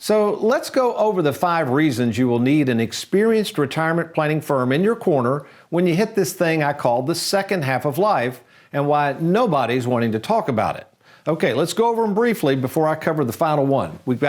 So let's go over the 5 reasons you will need an experienced retirement planning firm in your corner when you hit this thing I call the second half of life, and why nobody's wanting to talk about it. Okay, let's go over them briefly before I cover the final one. You've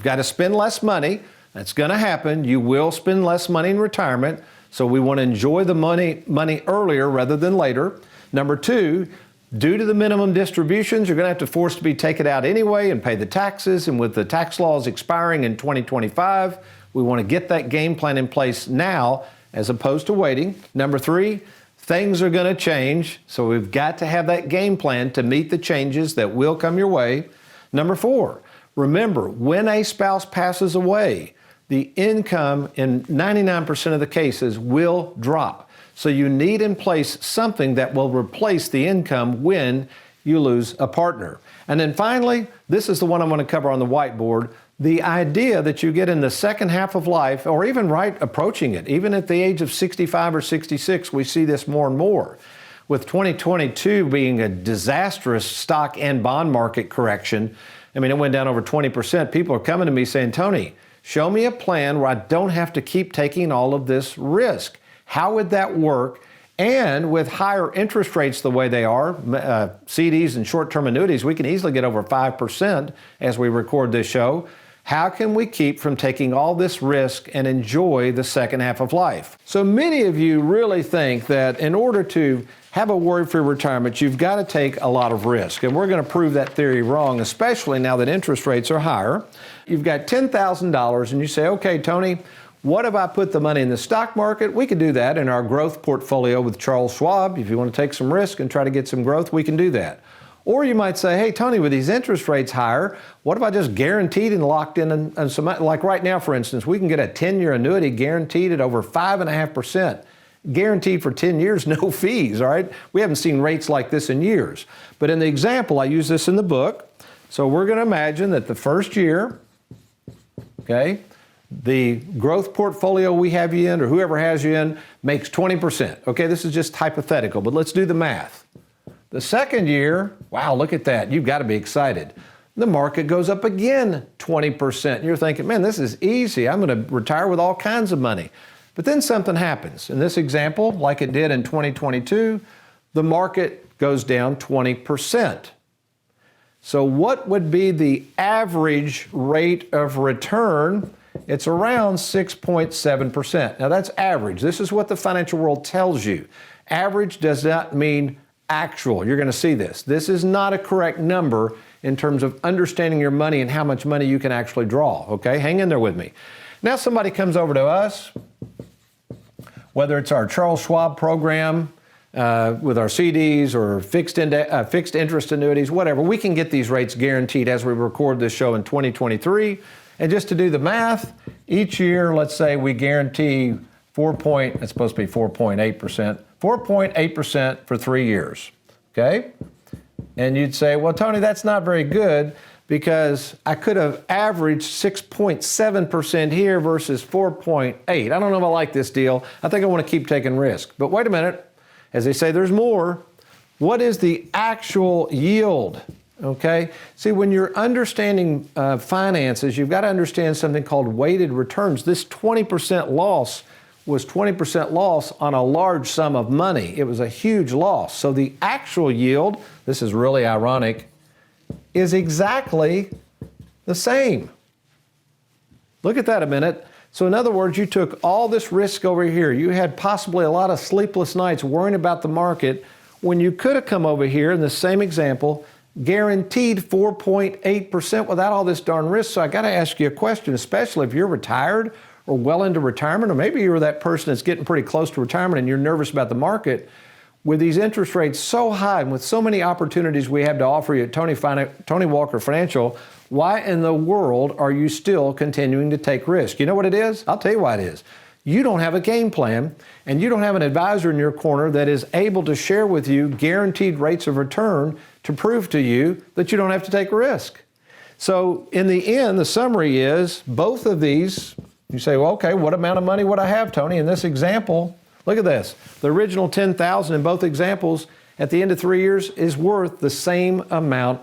got to spend less money. That's going to happen. You will spend less money in retirement, so we want to enjoy the money earlier rather than later. Number 2, due to the minimum distributions, you're going to have to force to be taken out anyway and pay the taxes. And with the tax laws expiring in 2025, we want to get that game plan in place now as opposed to waiting. Number 3, things are going to change, so we've got to have that game plan to meet the changes that will come your way. Number 4, remember, when a spouse passes away, the income in 99% of the cases will drop. So you need in place something that will replace the income when you lose a partner. And then finally, this is the one I'm going to cover on the whiteboard, the idea that you get in the second half of life, or even right approaching it, even at the age of 65 or 66, we see this more and more. With 2022 being a disastrous stock and bond market correction, I mean, it went down over 20%. People are coming to me saying, Tony, show me a plan where I don't have to keep taking all of this risk. How would that work? And with higher interest rates the way they are, CDs and short-term annuities, we can easily get over 5% as we record this show. How can we keep from taking all this risk and enjoy the second half of life? So many of you really think that in order to have a worry-free retirement, you've got to take a lot of risk. And we're going to prove that theory wrong, especially now that interest rates are higher. You've got $10,000 and you say, okay, Tony, what if I put the money in the stock market? We could do that in our growth portfolio with Charles Schwab. If you want to take some risk and try to get some growth, we can do that. Or you might say, hey, Tony, with these interest rates higher, what if I just guaranteed and locked in and some, like right now, for instance, we can get a 10-year annuity guaranteed at over 5.5%. Guaranteed for 10 years, no fees, all right? We haven't seen rates like this in years. But in the example, I use this in the book. So we're going to imagine that the first year, okay, the growth portfolio we have you in, or whoever has you in, makes 20%. Okay, this is just hypothetical, but let's do the math. The second year, wow, look at that. You've got to be excited. The market goes up again 20%. You're thinking, man, this is easy. I'm going to retire with all kinds of money. But then something happens. In this example, like it did in 2022, the market goes down 20%. So what would be the average rate of return? It's around 6.7%. Now that's average. This is what the financial world tells you. Average does not mean actual. You're going to see this. This is not a correct number in terms of understanding your money and how much money you can actually draw. Okay, hang in there with me. Now somebody comes over to us, whether it's our Charles Schwab program with our CDs or fixed interest annuities, whatever, we can get these rates guaranteed as we record this show in 2023. And just to do the math, each year, let's say we guarantee it's supposed to be 4.8%, 4.8% for 3 years, okay? And you'd say, well, Tony, that's not very good because I could have averaged 6.7% here versus 4.8. I don't know if I like this deal. I think I want to keep taking risk. But wait a minute. As they say, there's more. What is the actual yield? Okay? See, when you're understanding finances, you've got to understand something called weighted returns. This 20% loss was 20% loss on a large sum of money. It was a huge loss. So the actual yield, this is really ironic, is exactly the same. Look at that a minute. So in other words, you took all this risk over here. You had possibly a lot of sleepless nights worrying about the market when you could have come over here in the same example, guaranteed 4.8% without all this darn risk. So I got to ask you a question, especially if you're retired or well into retirement, or maybe you're that person that's getting pretty close to retirement and you're nervous about the market. With these interest rates so high and with so many opportunities we have to offer you at Tony Walker Financial, why in the world are you still continuing to take risk? You know what it is? I'll tell you why it is. You don't have a game plan, and you don't have an advisor in your corner that is able to share with you guaranteed rates of return to prove to you that you don't have to take risk. So in the end, the summary is both of these, you say, well, okay, what amount of money would I have, Tony? In this example, look at this. The original $10,000 in both examples at the end of 3 years is worth the same amount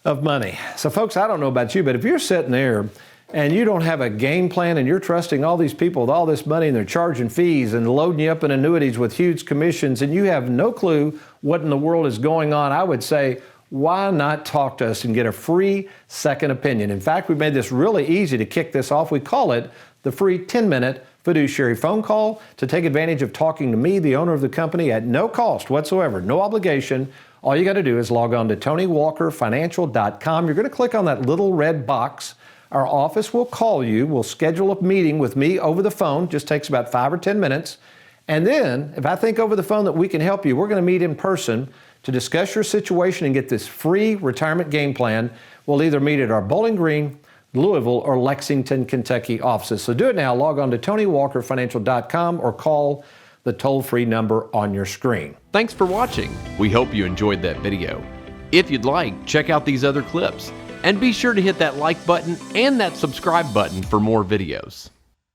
of money. So folks, I don't know about you, but if you're sitting there and you don't have a game plan and you're trusting all these people with all this money and they're charging fees and loading you up in annuities with huge commissions and you have no clue what in the world is going on, I would say, why not talk to us and get a free second opinion? In fact, we made this really easy to kick this off. We call it the free 10-minute fiduciary phone call to take advantage of talking to me, the owner of the company, at no cost whatsoever, no obligation. All you got to do is log on to TonyWalkerFinancial.com. You're going to click on that little red box. Our office will call you. We'll schedule a meeting with me over the phone. Just takes about 5 or 10 minutes. And then, if I think over the phone that we can help you, we're going to meet in person to discuss your situation and get this free retirement game plan. We'll either meet at our Bowling Green, Louisville, or Lexington, Kentucky offices. So do it now. Log on to TonyWalkerFinancial.com or call the toll-free number on your screen. Thanks for watching. We hope you enjoyed that video. If you'd like, check out these other clips. And be sure to hit that like button and that subscribe button for more videos.